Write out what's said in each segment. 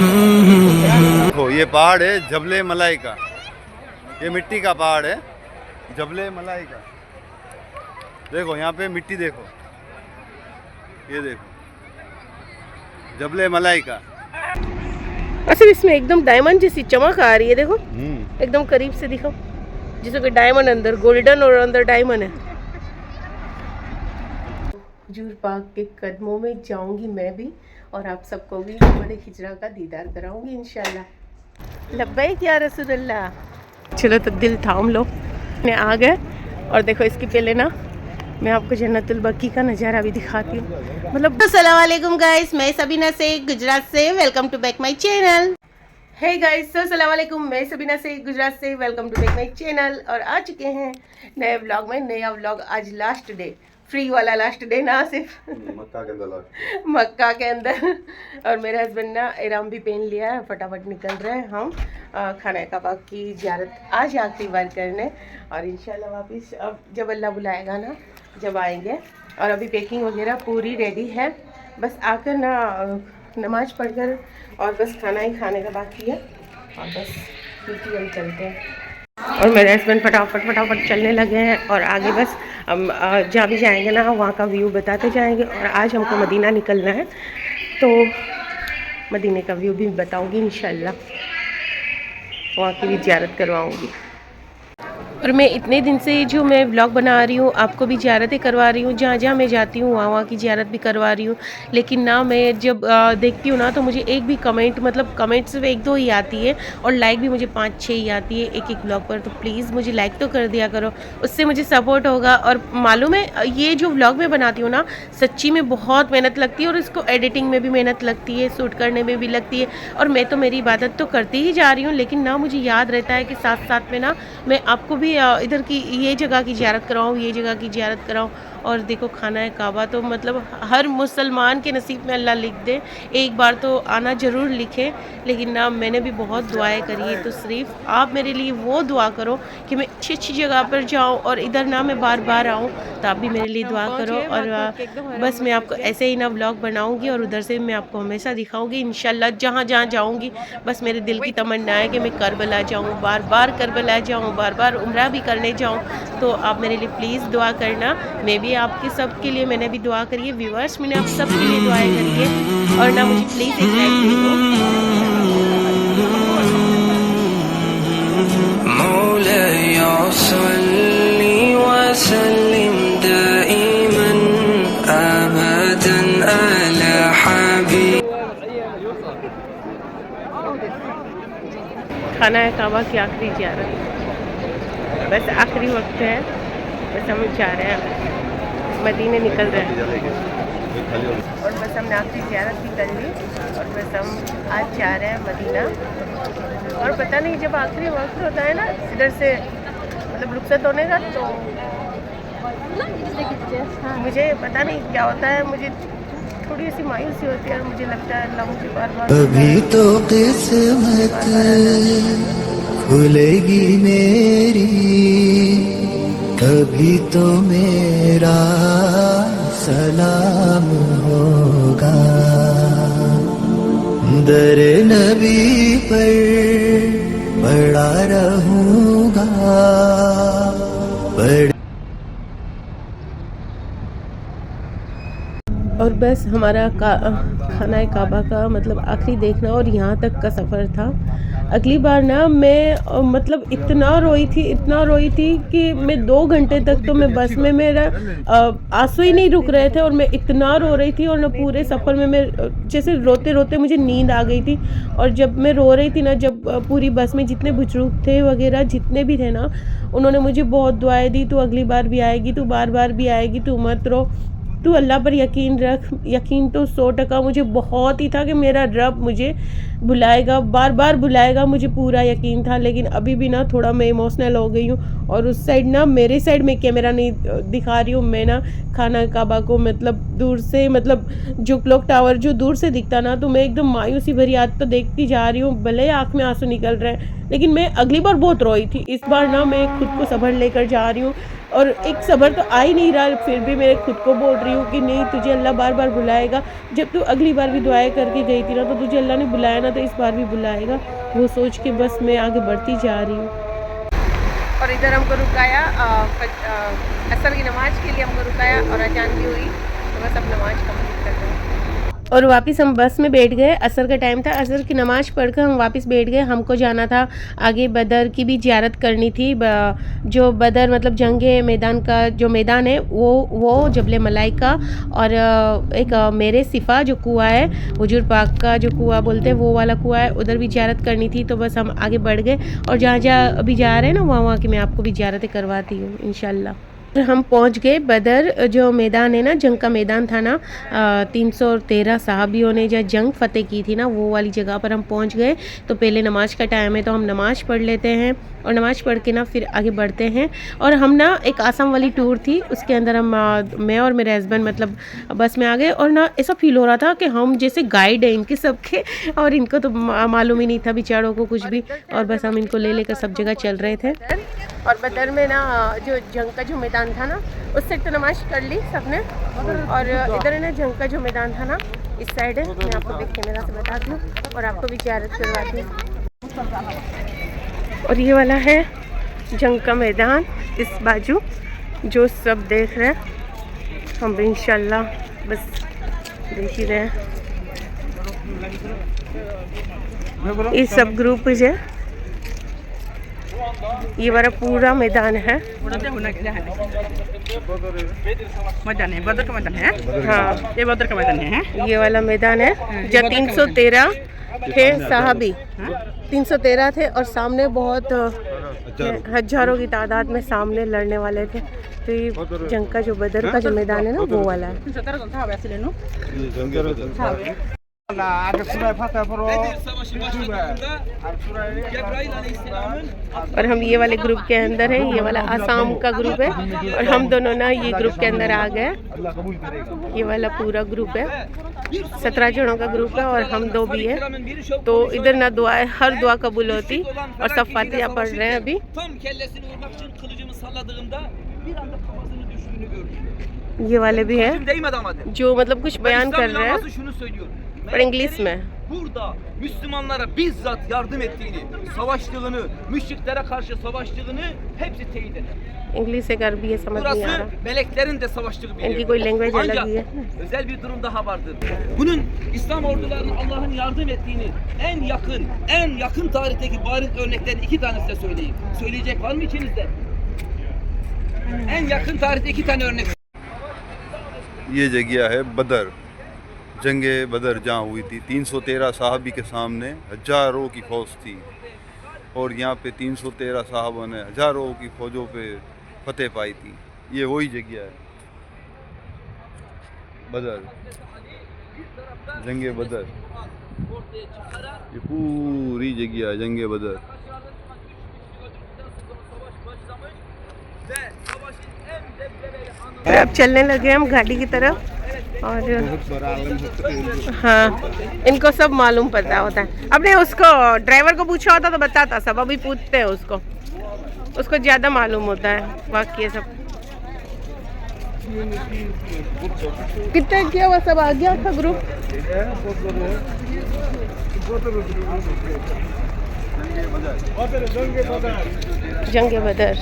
देखो ये पहाड़ है जबले मलाई का, ये मिट्टी का पहाड़ है जबले मलाई का। देखो यहाँ पे मिट्टी देखो, ये देखो जबले मलाई का। अच्छा इसमें एकदम डायमंड जैसी चमक आ रही है, देखो एकदम करीब से दिखाओ, जैसे कोई डायमंड अंदर गोल्डन और अंदर डायमंड है। हजूर पाक के कदमों में जाऊंगी मैं भी, और आप सबको भी बड़े हिजरा का दीदार कराऊंगी इंशाल्लाह। लब्बैक या रसूलल्लाह। चलो तो दिल थाम लो, मैं आ गए। और देखो इसकी पहले ना मैं आपको जन्नतुल बकी का नज़ारा भी दिखाती हूँ। मतलब अस्सलाम वालेकुम गाइस, मैं सबीना से गुजरात से, welcome to back my channel. Hey guys, अस्सलाम वालेकुम, मैं सबीना से गुजरात से, welcome to back my channel. और आ चुके हैं नए व्लॉग में। नया व्लॉग आज लास्ट डे, फ्री वाला लास्ट डे ना, सिर्फ मक्का के अंदर। और मेरे हस्बैंड ना इहराम भी पहन लिया है, फटाफट निकल रहे हैं हम खाना कबाब की ज़ियारत आज आखिरी बार करने। और इंशाल्लाह वापस अब जब अल्लाह बुलाएगा ना जब आएंगे। और अभी पैकिंग वगैरह पूरी रेडी है, बस आकर ना नमाज पढ़कर और बस खाना ही खाने का बाकी है, और बस क्योंकि हम चलते हैं। और मेरे हस्बैंड फटाफट चलने लगे हैं। और आगे बस हम जहाँ भी जाएंगे ना वहाँ का व्यू बताते जाएंगे। और आज हमको मदीना निकलना है, तो मदीने का व्यू भी बताऊंगी इंशाल्लाह, वहाँ की भी ज़ियारत करवाऊंगी। और मैं इतने दिन से जो मैं व्लॉग बना रही हूँ, आपको भी ज़ियारतें करवा रही हूँ, जहाँ जहाँ मैं जाती हूँ वहाँ की ज़ियारत भी करवा रही हूँ। लेकिन ना मैं जब देखती हूँ ना तो मुझे एक भी कमेंट, मतलब कमेंट सिर्फ एक दो ही आती है, और लाइक भी मुझे 5-6 ही आती है एक एक व्लॉग पर। तो प्लीज़ मुझे लाइक तो कर दिया करो, उससे मुझे सपोर्ट होगा। और मालूम है ये जो व्लॉग मैं बनाती हूँ ना, सच्ची में बहुत मेहनत लगती है, और इसको एडिटिंग में भी मेहनत लगती है, शूट करने में भी लगती है। और मैं तो मेरी इबादत तो करती ही जा रही हूँ, लेकिन ना मुझे याद रहता है कि साथ साथ में ना मैं आपको भी इधर की ये जगह की ज़ियारत कराऊँ, ये जगह की ज़ियारत कराऊँ। और देखो खाना है काबा तो मतलब हर मुसलमान के नसीब में अल्लाह लिख दे, एक बार तो आना ज़रूर लिखे। लेकिन ना मैंने भी बहुत दुआएं करी है, तो सिर्फ आप मेरे लिए वो दुआ करो कि मैं अच्छी अच्छी जगह पर जाऊँ, और इधर ना मैं बार बार आऊँ, तो आप भी मेरे लिए दुआ करो। और बस मैं आपको ऐसे ही ना व्लॉग बनाऊँगी, और उधर से मैं आपको हमेशा दिखाऊँगी इंशाल्लाह। जहाँ जहाँ जाऊँगी बस मेरे दिल की तमन्ना है कि मैं करबला जाऊँ, बार बार करबला जाऊँ, बार बार उम्रा भी करने जाऊँ। तो आप मेरे लिए प्लीज़ दुआ करना। मैं भी आपके सब के लिए मैंने भी दुआ करी है, व्यूअर्स मैंने आप सब के लिए दुआएं करी है। और ना मुझे प्लीज़ एक लाइक दे दो। खाना है काबा की आखिरी ज़ियारत, बस आखिरी वक्त है, बस हम जा रहे हैं, मदीने निकल रहे हैं। और बस हमने आखिरी ज़ियारत भी कर ली, और बस हम आज जा रहे हैं मदीना। और पता नहीं जब आखिरी वक्त होता है ना इधर से मतलब रुखसत होने का, तो मुझे पता नहीं क्या होता है, मुझे थोड़ी सी मायूसी होती है, और मुझे लगता है अल्लाह मुझे बार बार अभी तो किस्मत खुलेगी मेरी, कभी तो मेरा सलाम होगा। दर नबी पर पड़ा रहूंगा, और बस हमारा खाना काबा का मतलब आखिरी देखना और यहाँ तक का सफ़र था। अगली बार ना मैं मतलब इतना रोई थी कि मैं 2 घंटे तक तो मैं बस में, मेरा आंसू ही नहीं रुक रहे थे, और मैं इतना रो रही थी। और ना पूरे सफ़र में मैं जैसे रोते रोते मुझे नींद आ गई थी। और जब मैं रो रही थी ना, जब पूरी बस में जितने बुजुर्ग थे वगैरह जितने भी थे ना, उन्होंने मुझे बहुत दुआएं दी, तू अगली बार भी आएगी, तू बार बार भी आएगी, तू मत रो, तू अल्लाह पर यकीन रख। यकीन तो 100% मुझे बहुत ही था कि मेरा रब मुझे बुलाएगा, बार बार बुलाएगा, मुझे पूरा यकीन था। लेकिन अभी भी ना थोड़ा मैं इमोशनल हो गई हूँ। और उस साइड ना मेरे साइड में कैमरा नहीं दिखा रही हूँ मैं ना, खाना काबा को मतलब दूर से, मतलब जो क्लॉक टावर जो दूर से दिखता ना, तो मैं एकदम मायूसी भरी आज तो देखती जा रही हूँ, भले आँख में आंसू निकल रहे हैं, लेकिन मैं अगली बार बहुत रोई थी। इस बार ना मैं खुद को सब्र लेकर जा रही हूँ और एक सब्र तो आ ही नहीं रहा, फिर भी मैं खुद को बोल रही हूँ कि नहीं, तुझे अल्लाह बार बार बुलाएगा। जब तू अगली बार भी दुआएं करके गई थी ना तो तुझे अल्लाह ने बुलाया ना, तो इस बार भी बुलाएगा। वो सोच के बस मैं आगे बढ़ती जा रही हूँ। और इधर हमको रुकाया असर की नमाज के लिए हमको रुकाया और अजान भी हुई, तो बस अब नमाज कंप्लीट कर रहे हैं और वापस हम बस में बैठ गए। असर का टाइम था, असर की नमाज़ पढ़कर हम वापस बैठ गए। हमको जाना था आगे, बदर की भी ज़ियारत करनी थी। जो बदर मतलब जंगे मैदान का जो मैदान है वो जबल मलाइका और एक मेरे सिफ़ा जो कुआँ है, हुजूर पाक का जो कुआँ बोलते हैं वो वाला कुआँ है, उधर भी ज़ियारत करनी थी। तो बस हम आगे बढ़ गए और जहाँ अभी जा रहे हैं ना वहाँ की मैं आपको भी ज़ियारतें करवाती हूँ इंशाल्लाह। हम पहुंच गए बदर जो मैदान है ना, जंग का मैदान था ना, 313 सहाबियों ने जहाँ जंग फतेह की थी ना, वो वाली जगह पर हम पहुंच गए। तो पहले नमाज का टाइम है तो हम नमाज पढ़ लेते हैं और नमाज पढ़ के ना फिर आगे बढ़ते हैं। और हम ना एक आसाम वाली टूर थी, उसके अंदर हम मैं और मेरे हस्बैंड मतलब बस में आ गए और ना ऐसा फील हो रहा था कि हम जैसे गाइड हैं इनके सबके, और इनको तो मालूम ही नहीं था बेचारों को कुछ भी, और बस हम इनको ले लेकर सब जगह चल रहे थे। और बदर में ना जो जंग का जो मैदान था ना, उस साइड तो नमाज कर ली सबने, और इधर है ना जंग का जो मैदान था ना, इस साइड है। मैं आपको देख कैमरा से बताती हूँ और आपको भी ज़ियारत करवाती हूँ। और ये वाला है जंग का मैदान इस बाजू, जो सब देख रहे हैं। हम भी इंशाल्लाह बस देख ही रहे हैं। ये सब ग्रुप है, ये वाला पूरा मैदान है। मैदान है, बदर का मैदान है। हाँ, ये बदर का मैदान है। ये वाला मैदान है जहाँ 313 थे साहबी, 313 थे और सामने बहुत हजारों की तादाद में सामने लड़ने वाले थे। तो ये जंग का जो बदर का जो मैदान है ना, वो वाला है। और हम ये वाले ग्रुप के अंदर हैं, ये वाला आसाम का ग्रुप है और हम दोनों ना ये ग्रुप के अंदर आ गए। ये वाला पूरा ग्रुप है, 17 जनों का ग्रुप है और हम 2 भी हैं। तो इधर ना दुआ, हर दुआ कबूल होती और सब फातिहा पढ़ रहे हैं अभी। ये वाले भी हैं जो मतलब कुछ बयान कर रहे हैं पर इंग्लिश में। Burada Müslümanlara bizzat yardım ettiğini, savaştığını, müşriklere karşı savaştığını hepsi teyit eder. English एक अरबी है, समझ नहीं आ Burası रहा। meleklerin de savaştığı bir इनकी yer. कोई लैंग्वेज अलग Ancak ही है। özel bir durum daha vardır. Bunun İslam ordularının Allah'ın yardım ettiğini en yakın tarihteki bariz örneklerin 2 tanesini söyleyeyim. Söyleyecek var mı içinizde? En yakın tarihte 2 tane örnek. ये जगह है बदर, जंगे बदर जहाँ हुई थी। 313 साहबी के सामने हजारों की फौज थी और यहाँ पे 313 साहबों ने हजारों की फौजों पे फतेह पाई थी। ये वही जगह है बदर, जंगे बदर। ये पूरी जगह है जंगे बदर। अब चलने लगे हम गाड़ी की तरफ और हाँ, इनको सब मालूम पता होता है। अपने उसको ड्राइवर को पूछा होता तो बताता सब, अभी पूछते हैं उसको ज़्यादा मालूम होता है बाकी ये सब। कितना किया हुआ सब आ गया था ग्रुप। जंगे बदर।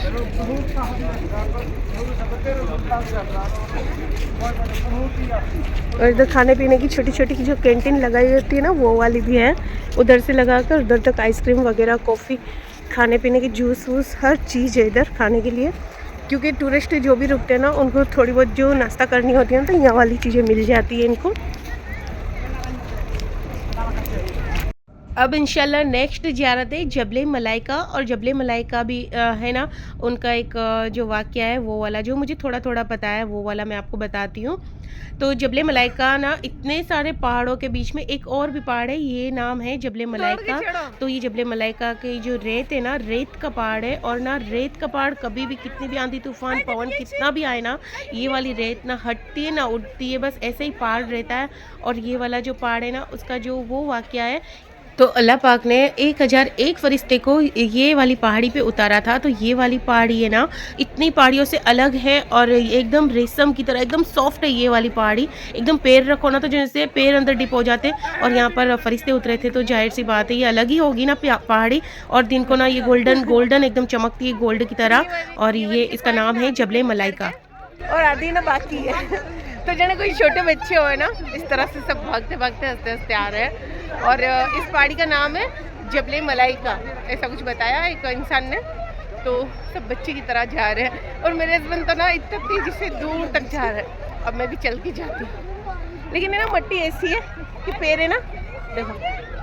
और इधर खाने पीने की छोटी छोटी जो कैंटीन लगाई होती है ना, वो वाली भी है। उधर से लगाकर उधर तक आइसक्रीम वगैरह, कॉफ़ी, खाने पीने की जूस वूस हर चीज़ है इधर खाने के लिए। क्योंकि टूरिस्ट जो भी रुकते हैं ना, उनको थोड़ी बहुत जो नाश्ता करनी होती है ना, तो यहाँ वाली चीज़ें मिल जाती है इनको। अब इंशाल्लाह नेक्स्ट ज़ियारत है जबल मलाइका, और जबल मलाइका भी है ना, उनका एक जो वाक़या है वो वाला जो मुझे थोड़ा थोड़ा पता है वो वाला मैं आपको बताती हूँ। तो जबल मलाइका ना, इतने सारे पहाड़ों के बीच में एक और भी पहाड़ है, ये नाम है जबल मलाइका। तो ये जबल मलाइका की जो रेत है ना, रेत का पहाड़ है। और ना रेत का पहाड़ कभी भी, कितनी भी आंधी तूफान पवन कितना भी आए ना, ये वाली रेत ना हटती है ना उड़ती है, बस ऐसे ही पहाड़ रहता है। और ये वाला जो पहाड़ है ना, उसका जो वो वाक़या है, तो अल्लाह पाक ने 1001 फरिश्ते को ये वाली पहाड़ी पे उतारा था। तो ये वाली पहाड़ी है ना, इतनी पहाड़ियों से अलग है और एकदम रेशम की तरह एकदम सॉफ्ट है ये वाली पहाड़ी। एकदम पैर रखो ना तो जैसे पैर अंदर डिप हो जाते। और यहाँ पर फरिश्ते उतरे थे तो जाहिर सी बात है ये अलग ही होगी ना पहाड़ी। और दिन को ना ये गोल्डन एकदम चमकती है गोल्ड की तरह। और ये इसका नाम है जबले मलाइका। और आधी ना बाकी है तो जने कोई छोटे बच्चे हो ना, इस तरह से सब भागते भागते हंसते हंसते आ रहे हैं। और इस पहाड़ी का नाम है जबले मलाइका, ऐसा कुछ बताया एक इंसान ने। तो सब बच्चे की तरह जा रहे हैं और मेरे हस्बैंड तो ना इतना तेजी से दूर तक जा रहे हैं। अब मैं भी चल के जाती हूँ, लेकिन है ना मट्टी ऐसी है कि पैर है ना, देखो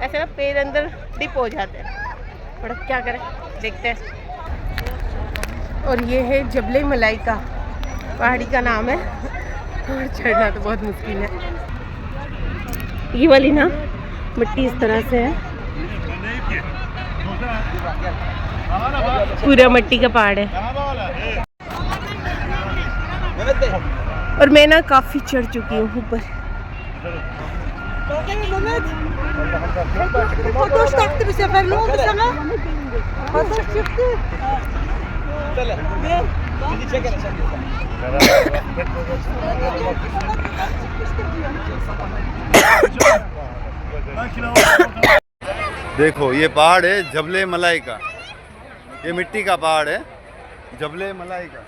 ऐसे ना पैर अंदर डिप हो जाते हैं। बड़ा क्या करें, देखते हैं। और ये है जबले मलाइका, पहाड़ी का नाम है। और चढ़ना तो बहुत मुश्किल है। ये वाली ना मिट्टी इस तरह से है, पूरा मिट्टी का पहाड़ है। और मैं ना काफी चढ़ चुकी हूँ ऊपर। देखो ये पहाड़ है जबले मलाइका, ये मिट्टी का पहाड़ है जबले मलाइका।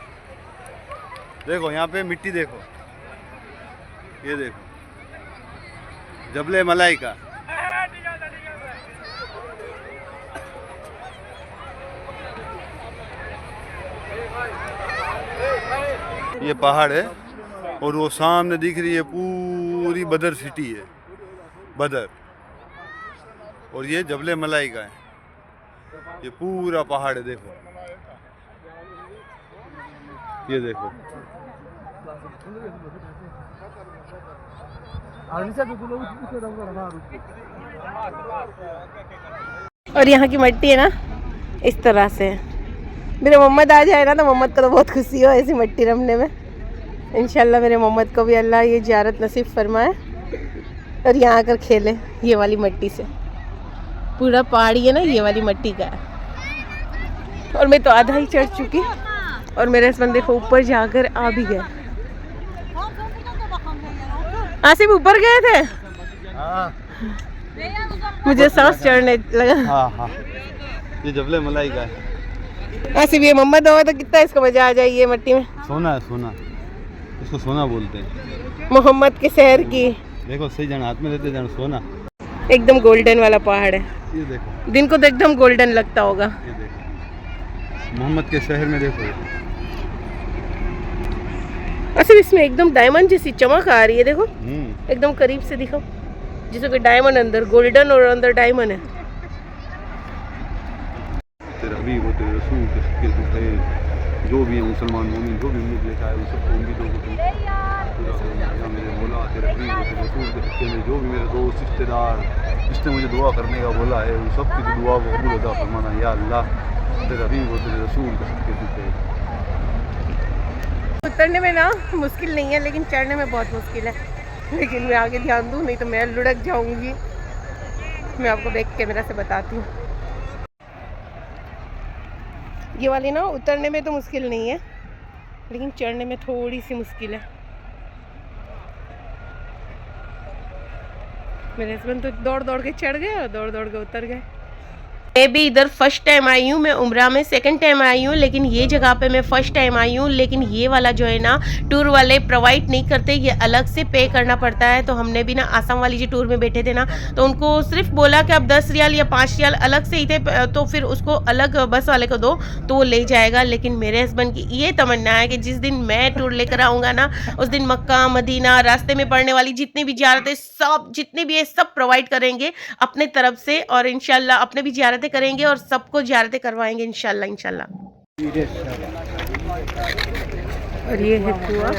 देखो यहाँ पे मिट्टी देखो, ये देखो जबले मलाइका। ये पहाड़ है और वो सामने दिख रही है पूरी बदर सिटी है, बदर। और ये जबले मलाइका है, ये पूरा पहाड़ है। देखो ये देखो, और यहाँ की मिट्टी है ना इस तरह से। मेरे मोहम्मद आ जाए ना तो मोहम्मद को तो बहुत खुशी हो ऐसी मिट्टी रमने में। इंशाल्लाह मेरे मोहम्मद को भी अल्लाह ये ज़ियारत नसीब फरमाए और यहाँ आकर खेले ये वाली मिट्टी से। पूरा पहाड़ी है ना ये वाली मिट्टी का है। और मैं तो आधा ही चढ़ चुकी और मेरे हस्बैंड देखो ऊपर जाकर आ भी गए। आसिफ ऊपर गए थे, मुझे सांस चढ़ने लगा। हाँ हाँ, ये जबले मलाइका है। आसिफ ये मोहम्मद हो तो कितना इसको मजा आ जाए ये मिट्टी में। सोना है, सोना, इसको सोना बोलते हैं। मोहम्मद के शहर की देखो सही जन हाथ में लेते जन सोना, एकदम गोल्डन वाला पहाड़ है। ये देखो दिन को तो एकदम गोल्डन लगता होगा। ये देखो मोहम्मद के शहर में देखो। आसिफ इसमें एकदम डायमंड जैसी चमक आ रही है, देखो एकदम करीब से दिखाओ, जैसे कोई डायमंड अंदर गोल्डन और अंदर डायमंड है। तेरा हबीब हो, तेरे रसूल के सिक्के तू है, जो भी है मुसलमान मोमिन जो भी उम्मीद लेकर आए उन सबको उम्मीदों को तू पूरा कर। मेरे मौला तेरे हबीब हो, तेरे रसूल के सिक्के में जो भी मेरे दोस्त रिश्तेदार जिसने मुझे दुआ करने का बोला है उन सब की दुआ को कबूल अदा फरमाना या अल्लाह। तेरे हबीब हो, तेरे रसूल के सिक्के तू है। उतरने में ना मुश्किल नहीं है, लेकिन चढ़ने में बहुत मुश्किल है। लेकिन मैं आगे ध्यान दूँ नहीं तो मैं लुढ़क जाऊंगी। मैं आपको बैक कैमरा से बताती हूँ। ये वाली ना उतरने में तो मुश्किल नहीं है, लेकिन चढ़ने में थोड़ी सी मुश्किल है। मेरे हस्बैंड तो दौड़ दौड़ के चढ़ गए और दौड़ दौड़ के उतर गए। मैं भी इधर फर्स्ट टाइम आई हूँ, मैं उम्रा में सेकंड टाइम आई हूँ, लेकिन ये जगह पे मैं फर्स्ट टाइम आई हूँ। लेकिन ये वाला जो है ना टूर वाले प्रोवाइड नहीं करते, ये अलग से पे करना पड़ता है। तो हमने भी ना आसाम वाली जो टूर में बैठे थे ना, तो उनको सिर्फ बोला कि अब 10 रियाल या 5 रियाल अलग से ही थे, तो फिर उसको अलग बस वाले को दो तो वो ले जाएगा। लेकिन मेरे हस्बैंड की ये तमन्ना है कि जिस दिन मैं टूर लेकर आऊँगा ना, उस दिन मक्का मदीना रास्ते में पड़ने वाली जितनी भी ज़ियारतें सब जितने भी है सब प्रोवाइड करेंगे अपने तरफ से। और इंशाल्लाह अपने भी ज़ियारतें करेंगे और सबको ज़ियारतें करवाएंगे इंशाल्लाह इंशाल्लाह। और ये है कुआं,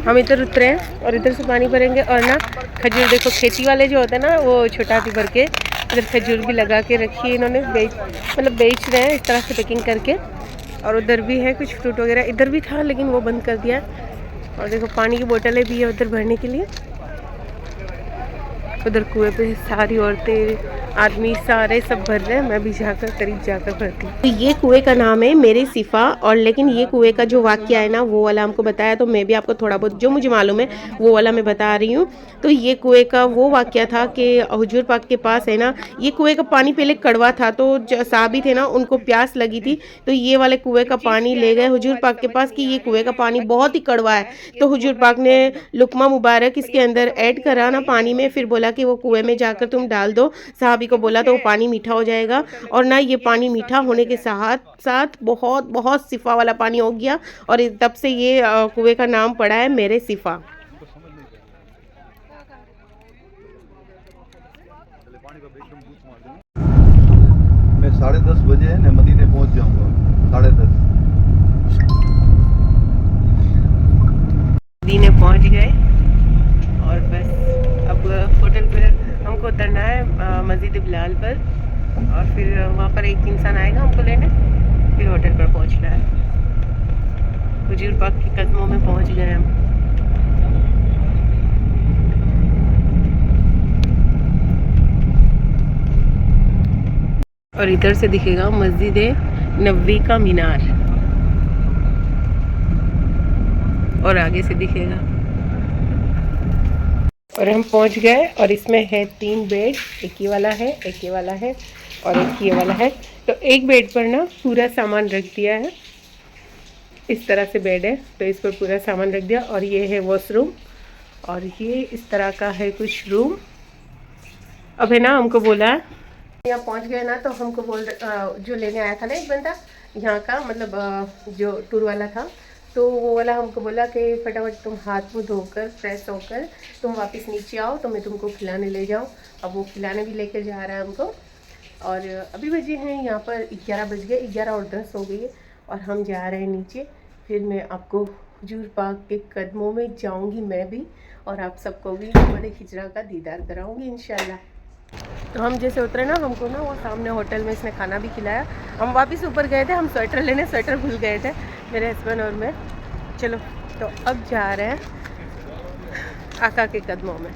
हम इधर उतरे हैं और इधर से पानी भरेंगे। और ना खजूर देखो, खेती वाले जो होते हैं ना वो छोटा हाथी भर के इधर खजूर भी लगा के रखी है इन्होंने, बेच रहे हैं इस तरह से पैकिंग करके। और उधर भी है कुछ फ्रूट वगैरह, इधर भी था लेकिन वो बंद कर दिया। और देखो पानी की बोतलें भी है उधर भरने के लिए। उधर कुएं पे सारी औरतें आदमी सारे सब भर रहे हैं, मैं भी जाकर करीब जाकर भरती हूँ। तो ये कुएं का नाम है मेरे सिफा, और लेकिन ये कुएं का जो वाक्य है ना वो वाला हमको बताया, तो मैं भी आपको थोड़ा बहुत जो मुझे मालूम है वो वाला मैं बता रही हूँ। तो ये कुएं का वो वाक्य था कि हुजूर पाक के पास है ना, ये कुएं का पानी पहले कड़वा था, तो जो साहबी थे ना उनको प्यास लगी थी, तो ये वाले कुएं का पानी ले गए हुजूर पाक के पास कि ये कुएं का पानी बहुत ही कड़वा है। तो हुजूर पाक ने लुकमा मुबारक इसके अंदर ऐड करा ना पानी में, फिर बोला कि वो कुएं में जाकर तुम डाल दो। साहबी को बोला तो वो पानी मीठा हो जाएगा, और ना ये पानी मीठा होने के साथ साथ बहुत बहुत सिफा वाला पानी हो गया, और तब से ये कुएं का नाम पड़ा है मेरे सिफा। मैं 10:30 बजे न मदीने पहुंच जाऊंगा। 10:30 मदीने पहुंच गए, और बस अब होटल पर हमको उतरना है मस्जिद बिलाल पर, और फिर वहाँ पर एक इंसान आएगा हमको लेने, फिर होटल पर पहुँचना है। हुजूर पाक के कदमों में पहुँच गए हम। और इधर से दिखेगा मस्जिद नबवी का मीनार, और आगे से दिखेगा। और हम पहुंच गए, और इसमें है 3 बेड, एक ये वाला है, एक ये वाला है, और एक ये वाला है। तो एक बेड पर ना पूरा सामान रख दिया है, इस तरह से बेड है, तो इस पर पूरा सामान रख दिया। और ये है वॉशरूम, और ये इस तरह का है कुछ रूम। अब है ना हमको बोला, यहाँ पहुँच गए ना, तो हमको जो लेने आया था ना एक बंदा यहाँ का, मतलब जो टूर वाला था, तो वो वाला हमको बोला कि फटाफट तुम हाथ मुँह धोकर फ्रेश होकर तुम वापस नीचे आओ, तो मैं तुमको खिलाने ले जाऊँ। अब वो खिलाने भी लेकर जा रहा है हमको, और अभी बजे हैं यहाँ पर 11 बज गए, 11 और 10 हो गई है, और हम जा रहे हैं नीचे। फिर मैं आपको हुजूर पाक के कदमों में जाऊँगी मैं भी, और आप सबको भी बड़े हिजरा का दीदार कराऊँगी इंशाल्लाह। तो हम जैसे उतरे ना, हमको ना वो सामने होटल में इसने खाना भी खिलाया। हम वापस ऊपर गए थे, हम स्वेटर लेने, स्वेटर भूल गए थे मेरे हस्बैंड और मैं। चलो तो अब जा रहे हैं आका के कदमों में,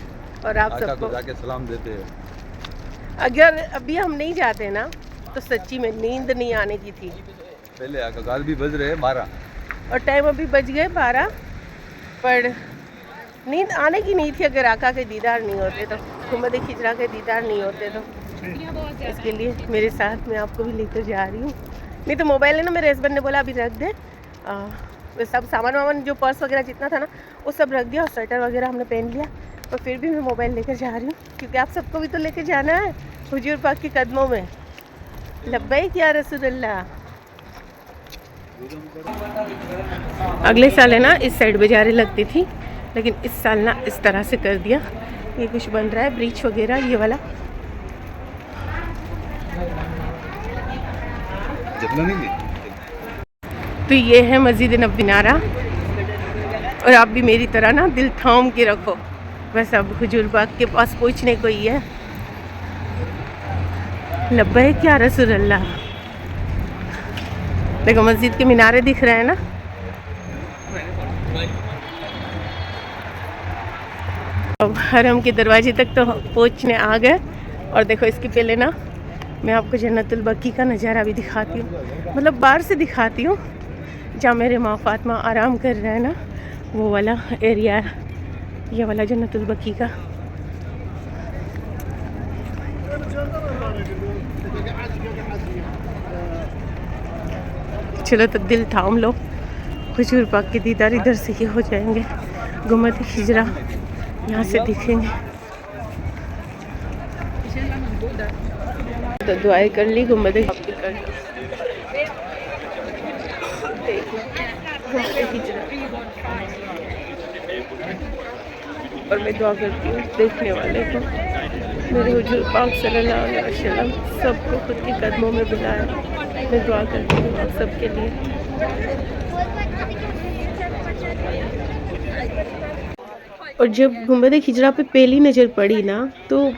और आप सबको जाके सलाम देते हैं। अगर अभी हम नहीं जाते ना तो सच्ची में नींद नहीं आने की थी। पहले आका गाल भी बज रहे 12, और टाइम अभी बज गए 12, पर नींद आने की नहीं थी अगर आका के दीदार नहीं होते तो, गुंबद खिजरा के दीदार नहीं होते तो। इसके लिए मेरे साथ मैं आपको भी लेकर जा रही हूँ। नहीं तो मोबाइल है ना, मेरे हस्बैंड ने बोला अभी रख दे, वो सब सामान वामान जो पर्स वगैरह जितना था ना वो सब रख दिया, और स्वेटर वगैरह हमने पहन लिया, पर फिर भी मैं मोबाइल लेकर जा रही हूँ, क्योंकि आप सबको भी तो लेकर जाना है हुजूर पाक के कदमों में। लब्बैक या रसूलल्लाह। अगले साल है ना इस साइड बाजारें लगती थी, लेकिन इस साल ना इस तरह से कर दिया। ये कुछ बन रहा है ब्रिज वगैरह, ये वाला। तो ये है मस्जिद नबवी नारा, और आप भी मेरी तरह ना दिल थाम के रखो, बस अब हुजूर पाक के पास पहुँचने को ही है। लब्बैक या रसूलल्लाह। देखो मस्जिद के मीनारे दिख रहे हैं ना, अब हरम के दरवाजे तक तो पहुँचने आ गए। और देखो इसके पहले ना मैं आपको जन्नतुल बकी का नज़ारा भी दिखाती हूँ, मतलब बाहर से दिखाती हूँ, जहाँ मेरे माँ फातिमा आराम कर रहे हैं ना, वो वाला एरिया है, ये वाला जन्नतुल बकी का। चलो तो दिल थाम लो, हुजूर पाक के दीदार इधर से ही हो जाएंगे, गुंबद खिजरा यहाँ से दिखेंगे। तो दुआएं कर ली, गुंबद खिजरा और मैं दुआ करती हूँ देखने वाले को, मेरे हुजूर पाक सल्लल्लाहु अलैहि वसल्लम सबको खुद के कदमों में बुलाए। मैं दुआ करती हूँ आप सबके लिए। और जब गुंबद खिजरा पे पहली नज़र पड़ी ना, तो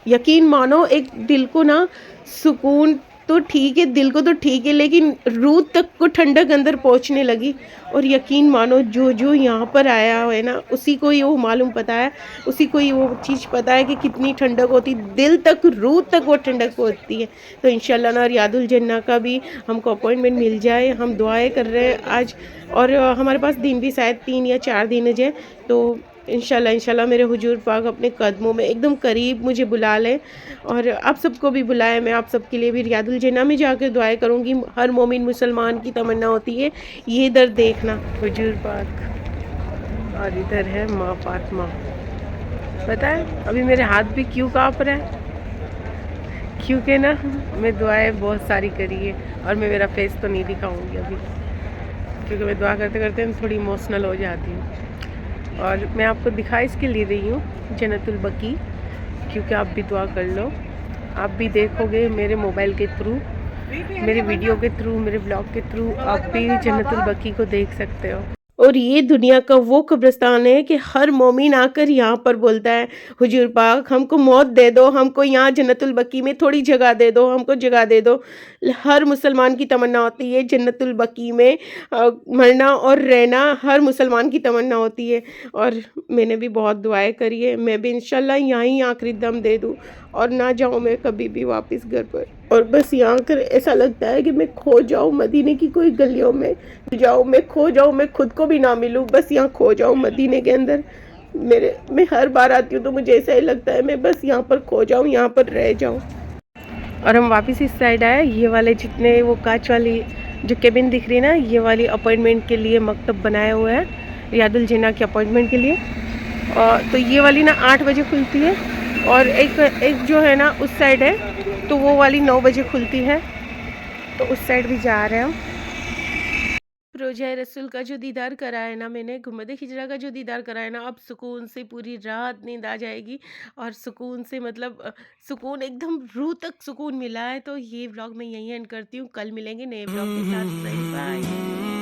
यकीन मानो एक दिल को ना सुकून तो ठीक है, दिल को तो ठीक है, लेकिन रूह तक को ठंडक अंदर पहुंचने लगी। और यकीन मानो जो जो यहाँ पर आया है ना, उसी को ही वो मालूम पता है, उसी को ही वो चीज़ पता है कि कितनी ठंडक होती, दिल तक रूह तक वो ठंडक पहुँचती है। तो इंशाल्लाह ना रियादुल जन्ना का भी हमको अपॉइंटमेंट मिल जाए, हम दुआएं कर रहे हैं आज। और हमारे पास दिन भी शायद 3 या 4 दिन है, तो इंशाल्लाह मेरे हुजूर पाक अपने कदमों में एकदम करीब मुझे बुला लें। और आप सबको भी बुलाएं, मैं आप सबके लिए भी रियादुल जन्ना में जाकर दुआएं करूँगी। हर मोमिन मुसलमान की तमन्ना होती है ये इधर देखना हुजूर पाक, और इधर है माँ फातिमा। पता है अभी मेरे हाथ भी क्यों काँप रहा है? क्योंकि ना मैं दुआएं बहुत सारी करी है, और मैं मेरा फेस तो नहीं दिखाऊंगी अभी, क्योंकि मैं दुआ करते करते थोड़ी इमोशनल हो जाती हूँ। और मैं आपको दिखा इसके लिए रही हूँ जन्नतुल बकी, क्योंकि आप भी दुआ कर लो, आप भी देखोगे मेरे मोबाइल के थ्रू, मेरे वीडियो के थ्रू, मेरे ब्लॉग के थ्रू, आप भी जन्नतुल बकी को देख सकते हो। और ये दुनिया का वो कब्रिस्तान है कि हर मोमिन आकर यहाँ पर बोलता है हुजूर पाक हमको मौत दे दो, हमको यहाँ जन्नतुल बकी में थोड़ी जगह दे दो, हमको जगह दे दो। हर मुसलमान की तमन्ना होती है जन्नतुल बकी में मरना और रहना, हर मुसलमान की तमन्ना होती है। और मैंने भी बहुत दुआएं करी है, मैं भी इंशाल्लाह यहाँ ही आखिरी दम दे दूँ और ना जाऊँ मैं कभी भी वापस घर पर। और बस यहाँ कर ऐसा लगता है कि मैं खो जाऊँ मदीने की कोई गलियों में जाऊँ, मैं खो जाऊँ, मैं खुद को भी ना मिलूँ, बस यहाँ खो जाऊँ मदीने के अंदर। मैं हर बार आती हूँ तो मुझे ऐसा ही लगता है मैं बस यहाँ पर खो जाऊँ, यहाँ पर रह जाऊँ। और हम वापस इस साइड आए, ये वाले जितने वो कांच वाली जो केबिन दिख रही है ना, ये वाली अपॉइंटमेंट के लिए मकतब बनाया हुआ है रियादुल जन्ना के अपॉइंटमेंट के लिए। और तो ये वाली ना 8 बजे खुलती है, और एक जो है ना उस साइड है, तो वो वाली 9 बजे खुलती है, तो उस साइड भी जा रहे हैं हम। रोज़ा रसूल का जो दीदार करा है ना मैंने, गुंबद खिजरा का जो दीदार करा है ना, अब सुकून से पूरी रात नींद आ जाएगी, और सुकून से मतलब सुकून एकदम रूह तक सुकून मिला है। तो ये व्लॉग मैं यहीं एंड करती हूँ, कल मिलेंगे नए व्लॉग के साथ। बाय।